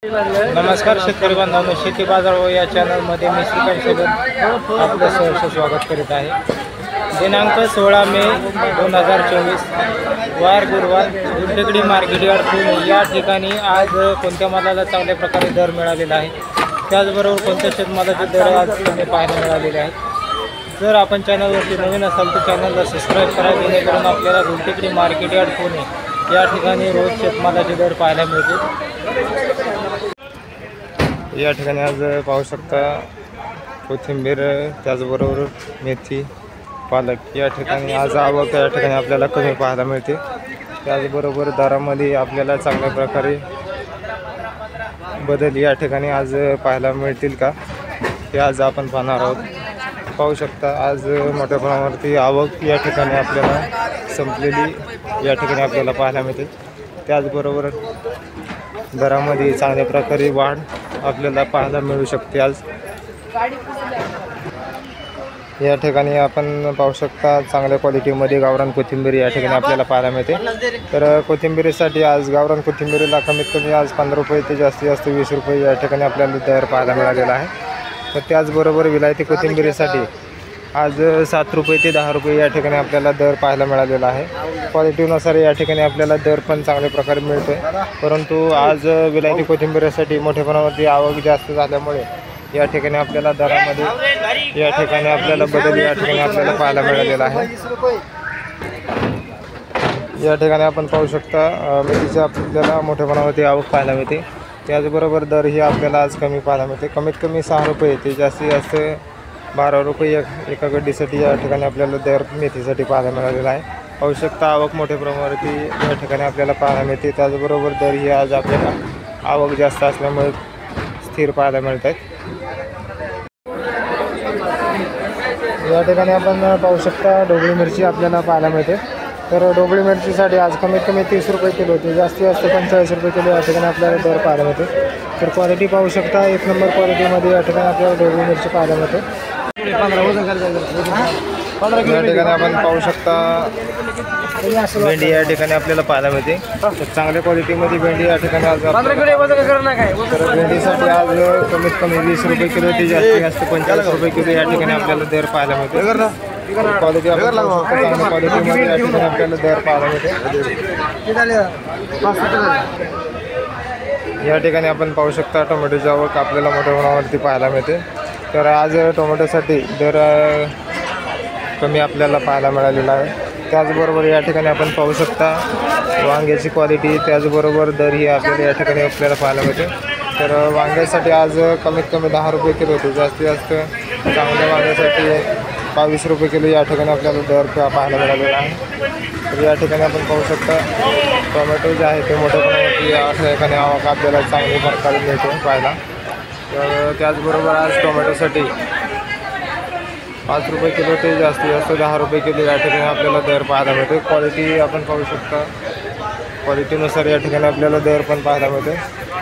नमस्कार शेतकरी बांधवांनो, शेती बाजार या चॅनलमध्ये मी श्रीकांत सोबत आपलं सहर्ष स्वागत करीत आहे। दिनांक 16 मे 2024 वार गुरुवार गुलटेकडी मार्केट यार्ड पुणे या ठिकाणी आज कोणत्या मालाला चांगल्या प्रकारे दर मिळालेला आहे, त्याचबरोबर कोणत्या शेतमालाचे दर आज कमी पाहायला मिळालेले आहेत। जर आपण चॅनलवरती नवीन असाल तर चॅनलला सबस्क्राईब करा, जेणेकरून आपल्याला गुलटेकडी मार्केट यार्ड पुणे या ठिकाणी रोज शेतमालाचे दर पाहायला मिळतील। या ठिकाणी आज पाहू शकता कोथिंबीर, त्याचबरोबर मेथी, पालक या ठिकाणी आज आवक या ठिकाणी आपल्याला कमी पाहायला मिळते। त्याचबरोबर दरामध्ये आपल्याला चांगल्या प्रकारे बदल या ठिकाणी आज पाहायला मिळतील का, हे आज आपण पाहणार आहोत। पाहू शकता आज मोठ्या प्रमाणावरती आवक या ठिकाणी आपल्याला संपलेली या ठिकाणी आपल्याला पाहायला मिळते। त्याचबरोबर दरामध्ये चांगल्या प्रकारे वाढ आपल्याला पाहायला मिळू शकते। आज या ठिकाणी आपण पाहू शकता चांगल्या क्वालिटीमध्ये गावरान कोथिंबीर या ठिकाणी आपल्याला पाहायला मिळते। तर कोथिंबीरीसाठी आज गावरान कोथिंबीरीला कमीत कमी आज 15 रुपये ते जास्तीत जास्त 20 रुपये या ठिकाणी आपल्याला दर पाहायला मिळालेला आहे। तर त्याचबरोबर विलायती कोथिंबीरीसाठी आज 7 रुपये ते 10 रुपये या ठिकाणी आपल्याला दर पाहायला मिळालेला आहे। क्वालिटीनुसार या ठिकाणी आपल्याला दर पण चांगल्या प्रकारे मिळतो आहे, परंतु आज विलायती कोथिंबीरीसाठी मोठ्या प्रमाणावरती आवक जास्त झाल्यामुळे या ठिकाणी आपल्याला दरामध्ये या ठिकाणी आपल्याला बदल या ठिकाणी आपल्याला पाहायला मिळालेला आहे। या ठिकाणी आपण पाहू शकता मेथीच्या आपल्याला मोठ्या प्रमाणावरती आवक पाहायला मिळते। त्याचबरोबर दर ही आपल्याला आज कमी पाहायला मिळते, कमीत कमी 6 रुपये ते जास्तीत जास्त 12 रुपये एका गड्डीसाठी या ठिकाणी आपल्याला दर मेथीसाठी पाहायला मिळालेला आहे। पाहू शकता आवक मोठ्या प्रमाणावरती या ठिकाणी आपल्याला पाहायला मिळते। त्याचबरोबर दर ही आज आपल्याला आवक जास्त असल्यामुळे स्थिर पाहायला मिळत आहेत। या ठिकाणी आपण पाहू शकता ढोबळी मिरची आपल्याला पाहायला मिळते। तर ढोबळी मिरचीसाठी आज कमीत कमी 30 रुपये किलो ते जास्तीत जास्त 45 रुपये किलो या ठिकाणी आपल्याला दर पाहायला मिळते। तर क्वालिटी पाहू शकता एक नंबर क्वालिटीमध्ये या ठिकाणी आपल्याला ढोबळी मिरची पाहायला मिळते। या ठिकाणी आपण पाहू शकता भेंडी या ठिकाणी आपल्याला पाहायला मिळते। चांगल्या क्वालिटीमध्ये भेंडी या ठिकाणी आज तर भेंडीसाठी आज कमीत कमी 20 रुपये किलो ते जास्तीत जास्त 45 रुपये किलो या ठिकाणी आपल्याला दर पाहायला मिळते। क्वालिटी चांगल्या क्वालिटीमध्ये या ठिकाणी आपल्याला दर पाहायला मिळते। या ठिकाणी आपण पाहू शकता टोमॅटोची आवक आपल्याला मोठ्या प्रमाणावरती पाहायला मिळते। तर आज टोमॅटोसाठी दर कमी आपल्याला पाहायला मिळालेला आहे। त्याचबरोबर या ठिकाणी आपण पाहू शकता वांग्याची क्वालिटी, त्याचबरोबर दर ही आपल्याला या ठिकाणी आपल्याला पाहायला मिळते। तर वांग्यासाठी आज कमीत कमी 10 रुपये किलो होते, जास्तीत जास्त चांगल्या वांग्यासाठी 22 रुपये किलो या ठिकाणी आपल्याला दर पाहायला मिळालेला आहे। तर या ठिकाणी आपण पाहू शकता टोमॅटो जे आहे ते मोठ्या प्रमाणावरती या ठिकाणी आवक आपल्याला चांगली प्रकारे मिळते पाहायला। तर त्याचबरोबर आज टोमॅटोसाठी 5 रुपये किलो ते जास्तीत जास्त 10 रुपये किलो या ठिकाणी आपल्याला दर पाहायला मिळते। क्वालिटी आपण पाहू शकता क्वालिटीनुसार या ठिकाणी आपल्याला दर पण पाहायला मिळते।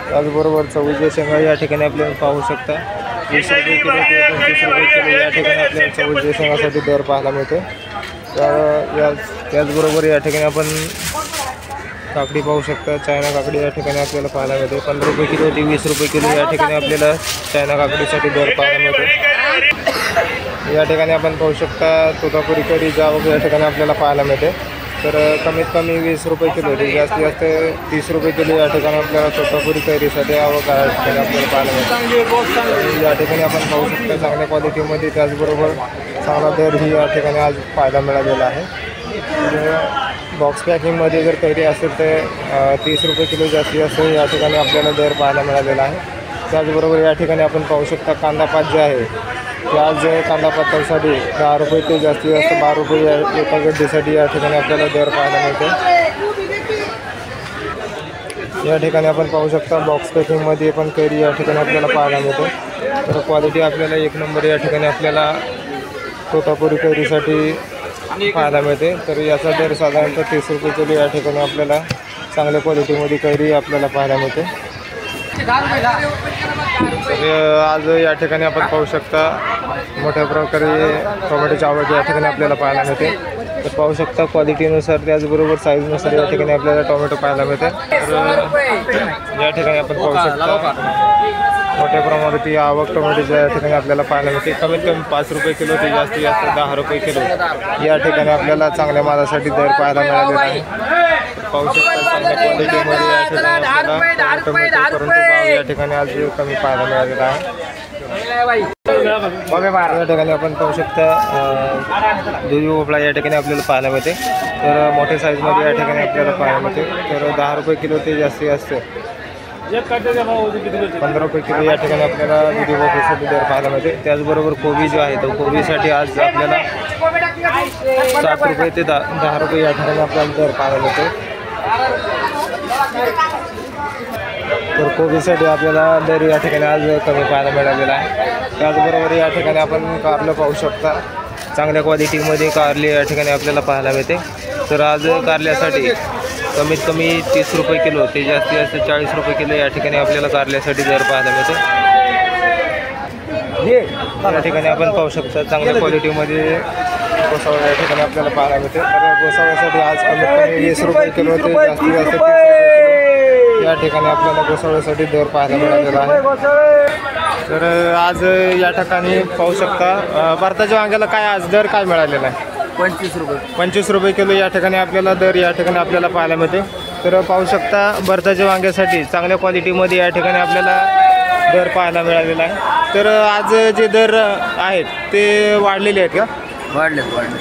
त्याचबरोबर चवळीच्या शेंगा या ठिकाणी आपल्याला पाहू शकता 20 रुपये किलो ते 25 रुपये किलो या ठिकाणी आपल्याला चवळीच्या शेंगासाठी दर पाहायला मिळते। त्याचबरोबर या ठिकाणी आपण काकडी पाहू शकता, चायना काकडी या ठिकाणी आपल्याला पाहायला मिळते। 15 रुपये किलो ते 20 रुपये किलो या ठिकाणी आपल्याला चायना काकडीसाठी दर पाहायला मिळते। या ठिकाणी आपण पाहू शकता तोतापुरी कैरीची आवक या ठिकाणी आपल्याला पाहायला मिळते। तर कमीत कमी 20 रुपये किलो ते जास्तीत जास्त 30 रुपये किलो या ठिकाणी आपल्याला तोतापुरी कैरीसाठी आवक या ठिकाणी आपल्याला पाहायला मिळते। या ठिकाणी आपण पाहू शकता चांगल्या क्वालिटीमध्ये त्याचबरोबर चांगला दर ही या ठिकाणी आज पाहायला मिळालेला आहे। बॉक्स पॅकिंगमध्ये जर कैरी असेल तर 30 रुपये किलो जास्तीत जास्त या ठिकाणी आपल्याला दर पाहायला मिळालेला आहे। त्याचबरोबर या ठिकाणी आपण पाहू शकता कांदापात जे आहे ते आज कांदापातासाठी 10 रुपये ते जास्तीत जास्त 12 रुपये एका गड्डीसाठी या ठिकाणी आपल्याला दर पाहायला मिळते। या ठिकाणी आपण पाहू शकता बॉक्स पॅकिंगमध्ये पण कैरी या ठिकाणी आपल्याला पाहायला मिळते। तर क्वालिटी आपल्याला एक नंबर या ठिकाणी आपल्याला तोतापुरी कैरीसाठी पाहायला मिळते। तर याचा दर साधारणतः 30 रुपये किलो या ठिकाणी आपल्याला चांगल्या क्वालिटीमध्ये कैरी आपल्याला पाहायला मिळते। तर आज या ठिकाणी आपण पाहू शकता मोठ्या प्रकारे टोमॅटोची आवक या ठिकाणी आपल्याला पाहायला मिळते। तर पाहू शकता क्वालिटीनुसार त्याचबरोबर साईजनुसार या ठिकाणी आपल्याला टोमॅटो पाहायला मिळते। तर या ठिकाणी आपण पाहू शकता मोठ्या प्रमाणावरती आवक टोमॅटोच्या या ठिकाणी आपल्याला पाहायला मिळते। कमीत कमी 5 रुपये किलो ते जास्तीत जास्त 10 रुपये किलो या ठिकाणी आपल्याला चांगल्या मालासाठी दर पाहायला मिळालेला आहे। पाहू शकता चांगल्या क्वालिटीमध्ये या ठिकाणी आपल्याला टोमॅटो परंतु भाव या ठिकाणी आज कमी पाहायला मिळालेला आहे। या ठिकाणी आपण पाहू शकता दुधी भोपळा या ठिकाणी आपल्याला पाहायला मिळते। तर मोठ्या साईजमध्ये या ठिकाणी आपल्याला पाहायला मिळते। तर 10 रुपये किलो ते जास्तीत जास्त 15 रुपये किलो या ठिकाणी आपल्याला दुधी भोपळ्यासाठी दर पाहायला मिळते। त्याचबरोबर कोबी जो आहे तो कोबीसाठी आज आपल्याला 7 रुपये ते 10 रुपये या ठिकाणी आपल्याला दर पाहायला मिळते। तर कोबीसाठी आपल्याला दर या ठिकाणी आज कमी पाहायला मिळालेला आहे। त्याचबरोबर या ठिकाणी आपण कारलं पाहू शकता चांगल्या क्वालिटीमध्ये कारले या ठिकाणी आपल्याला पाहायला मिळते। तर आज कारल्यासाठी कमीत कमी 30 रुपये किलो ते जास्तीत जास्त 40 रुपये किलो या ठिकाणी आपल्याला कारल्यासाठी दर पाहायला मिळते। या ठिकाणी आपण पाहू शकता चांगल्या क्वालिटीमध्ये गोसावळा या ठिकाणी आपल्याला पाहायला मिळते। तर गोसावळ्यासाठी आज कमीत कमी 20 रुपये किलो ते जास्तीत जास्त 30 रुपये किलो या ठिकाणी आपल्याला गोसावळ्यासाठी दर पाहायला मिळालेला आहे। तर आज या ठिकाणी पाहू शकता भारताच्या वांग्याला काय आज दर काय मिळालेला आहे? 25 रुपये किलो या ठिकाणी आपल्याला दर या ठिकाणी आपल्याला पाहायला मिळते। तर पाहू शकता भारताच्या वांग्यासाठी चांगल्या क्वालिटीमध्ये या ठिकाणी आपल्याला दर पाहायला मिळालेला आहे। तर आज जे दर आहेत ते वाढलेले आहेत का?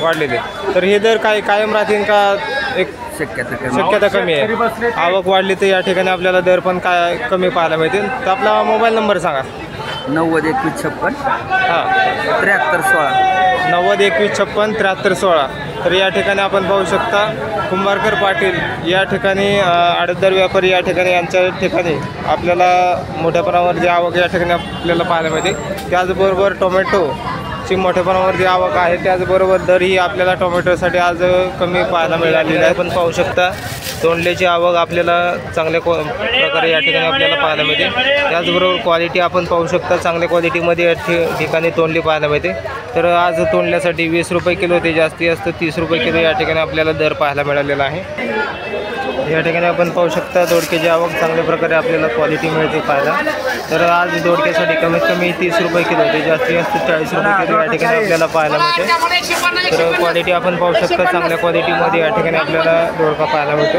वाढलेले। तर हे दर काय कायम राहतील का? एक शक्यता कमी आहे। आवक वाढली तर या ठिकाणी आपल्याला दर पण काय कमी पाहायला मिळतील। तर आपला मोबाईल नंबर सांगा। 90 21 56 हां 73 16 90 21 56 73 16। तर या ठिकाणी आपण पाहू शकता कुंभारकर पाटील या ठिकाणी आडतदार व्यापारी या ठिकाणी यांच्या ठिकाणी आपल्याला मोठ्या प्रमाणावरती आवक या ठिकाणी आपल्याला पाहायला मिळते। त्याचबरोबर टोमॅटोची मोठ्या प्रमाणावरती आवक आहे। त्याचबरोबर दरही आपल्याला टोमॅटोसाठी आज कमी पाहायला मिळालेली आहे। आपण पाहू शकता तोंडल्याची आवक आपल्याला चांगल्या प्रकारे या ठिकाणी आपल्याला पाहायला मिळते। त्याचबरोबर क्वालिटी आपण पाहू शकता चांगल्या क्वालिटीमध्ये या ठिकाणी तोंडली पाहायला मिळते। तर आज तोंडल्यासाठी 20 रुपये किलो ते जास्तीत जास्त 30 रुपये किलो या ठिकाणी आपल्याला दर पाहायला मिळालेला आहे। या ठिकाणी आपण पाहू शकता दोडक्याची आवक चांगल्या प्रकारे आपल्याला क्वालिटी मिळते पाहायला। तर आज दोडक्यासाठी कमीत कमी 30 रुपये किलो ते जास्तीत जास्त 40 रुपये किलो या ठिकाणी आपल्याला पाहायला मिळते। तर क्वालिटी आपण पाहू शकता चांगल्या क्वालिटीमध्ये या ठिकाणी आपल्याला दोडका पाहायला मिळतो।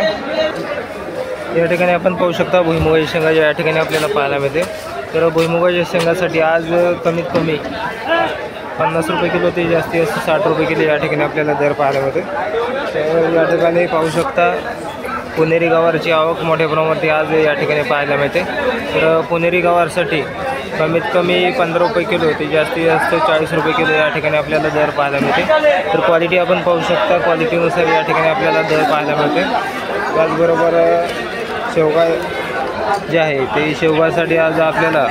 या ठिकाणी आपण पाहू शकता भुईमुगाच्या शेंगा या ठिकाणी आपल्याला पाहायला मिळते। तर भुईमुगाच्या शेंगासाठी आज कमीत कमी 50 रुपये किलो ते जास्तीत जास्त 60 रुपये किलो या ठिकाणी आपल्याला दर पाहायला मिळते। तर या ठिकाणी पाहू शकता पुणेरी गवारची आवक मोठ्या प्रमाणावरती आज या ठिकाणी पाहायला मिळते। तर पुणेरी गवारसाठी कमीत कमी 15 रुपये किलो ते जास्तीत जास्त 40 रुपये किलो या ठिकाणी आपल्याला दर पाहायला मिळते। तर क्वालिटी आपण पाहू शकता क्वालिटीनुसार या ठिकाणी आपल्याला दर पाहायला मिळते। त्याचबरोबर शेवगा जे आहे ते शेवगासाठी आज आपल्याला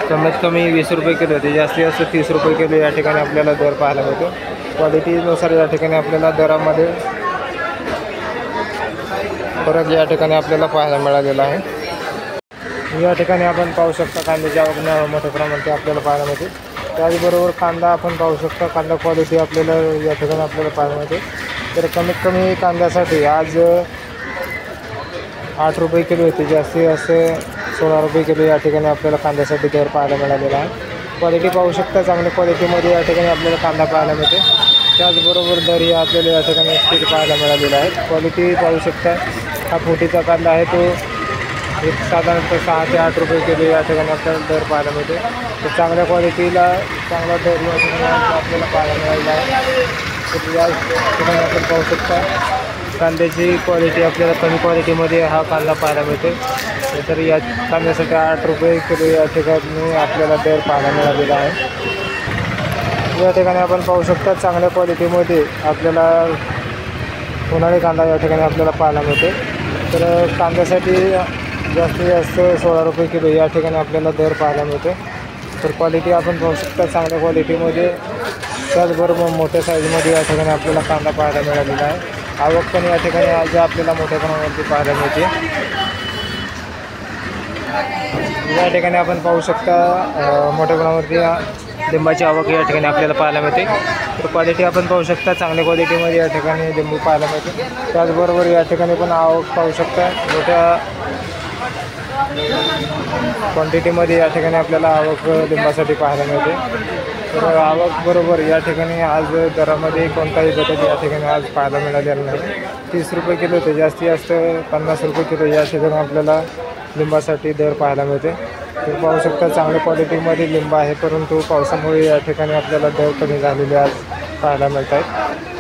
कमीत कमी 20 रुपये किलो ते जास्तीत जास्त 30 रुपये किलो या ठिकाणी आपल्याला दर पाहायला मिळतो। क्वालिटीनुसार या ठिकाणी आपल्याला दरामध्ये फरक या ठिकाणी आपल्याला पाहायला मिळालेला आहे। या ठिकाणी आपण पाहू शकता कांद्याची आवक मोठ्या प्रमाणात आपल्याला पाहायला मिळते। त्याचबरोबर कांदा आपण पाहू शकता कांदा क्वालिटी आपल्याला या ठिकाणी आपल्याला पाहायला मिळते। तर कमीत कमी कांद्यासाठी आज 8 रुपये किलो येते जास्तीत जास्त 16 रुपये किलो या ठिकाणी आपल्याला कांद्यासाठी दर पाहायला मिळालेला आहे। क्वालिटी पाहू शकता चांगल्या क्वालिटीमध्ये या ठिकाणी आपल्याला कांदा पाहायला मिळते। त्याचबरोबर दरही आपल्याला या ठिकाणी स्थिर पाहायला मिळालेला आहे। क्वालिटी पाहू शकता हा फोटीचा कांदा आहे तो एक साधारणतः 6 ते 8 रुपये किलो या ठिकाणी आपल्याला दर पाहायला मिळते। तर चांगल्या क्वालिटीला चांगला दर या ठिकाणी आपल्याला पाहायला मिळालेला आहे। तर या ठिकाणी आपण पाहू शकता कांद्याची क्वालिटी आपल्याला कमी क्वालिटीमध्ये हा कांदा पाहायला मिळते। तर या कांद्यासाठी 8 रुपये किलो या ठिकाणी आपल्याला दर पाहायला मिळालेला आहे। या ठिकाणी आपण पाहू शकता चांगल्या क्वालिटीमध्ये आपल्याला उन्हाळी कांदा या ठिकाणी आपल्याला पाहायला मिळते। तर कांद्यासाठी जास्तीत जास्त 16 रुपये किलो या ठिकाणी आपल्याला दर पाहायला मिळते। तर क्वालिटी आपण पाहू शकता चांगल्या क्वालिटीमध्ये त्याचबरोबर मोठ्या साईजमध्ये या ठिकाणी आपल्याला कांदा पाहायला मिळालेला आहे। आवक पण या ठिकाणी आज आपल्याला मोठ्या प्रमाणावरती पाहायला मिळते। या ठिकाणी आपण पाहू शकता मोठ्या प्रमाणावरती लिंबाची आवक या ठिकाणी आपल्याला पाहायला मिळते. तर क्वालिटी आपण पाहू शकता, चांगल्या क्वालिटीमध्ये या ठिकाणी लिंबू पाहायला मिळते. त्याचबरोबर या ठिकाणी पण आवक पाहू शकता, मोठ्या क्वांटिटीमध्ये या ठिकाणी आपल्याला आवक लिंबासाठी पाहायला मिळते. तर आवक बरोबर या ठिकाणी आज दरामध्ये कोणताही बदल या ठिकाणी आज पाहायला मिळालेला नाही. 30 रुपये किलो ते जास्तीत जास्त 50 रुपये किलो या ठिकाणी आपल्याला लिंबासाठी दर पाहायला मिळते. तर पाहू शकता चांगल्या क्वालिटीमध्ये लिंब आहे, परंतु पावसामुळे या ठिकाणी आपल्याला दर कमी झालेले आज पाहायला मिळत आहेत.